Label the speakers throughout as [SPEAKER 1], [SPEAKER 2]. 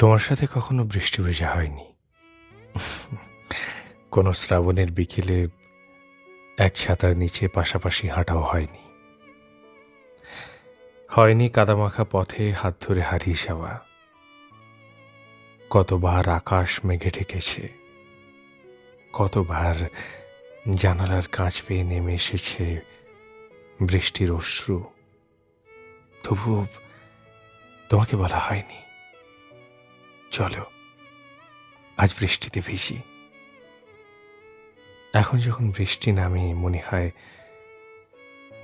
[SPEAKER 1] তোমার সাথে কখনো বৃষ্টি ভেজা হয়নি। কোনো শ্রাবণের বিকেলে এক ছাতার নিচে পাশাপাশি হাঁটাও হয়নি। হয়নি কাদামাখা পথে হাত ধরে হারিয়ে যাওয়া। কতবার আকাশ মেঘে ঢেকেছে, কতবার জানালার কাঁচ বেয়ে নেমে এসেছে বৃষ্টির অশ্রু। তবুও তোমাকে বলা হয়নি, চলো আজ বৃষ্টিতে ভিজি। এখন যখন বৃষ্টি নামে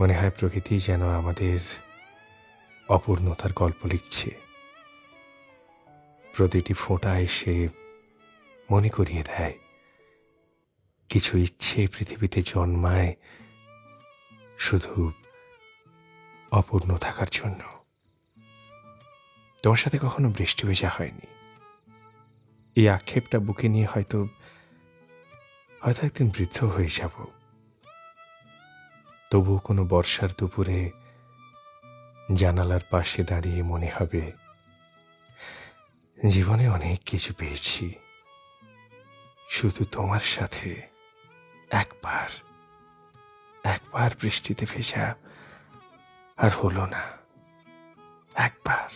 [SPEAKER 1] মনে হয় প্রকৃতি যেন আমাদের অপূর্ণতার গল্প লিখছে। প্রতিটি ফোঁটা এসে মনে করিয়ে দেয় কিছু ইচ্ছে পৃথিবীতে জন্মায় শুধু অপূর্ণ থাকার জন্য। তোমার সাথে কখনো বৃষ্টি ভেজা হয়নি, এই আক্ষেপটা বুকে নিয়ে হয়তো একদিন বৃদ্ধ হয়ে যাব। তবুও কোনো বর্ষার দুপুরে জানালার পাশে দাঁড়িয়ে মনে হবে জীবনে অনেক কিছু পেয়েছি, শুধু তোমার সাথে একবার বৃষ্টিতে ভেজা আর হলো না। একবার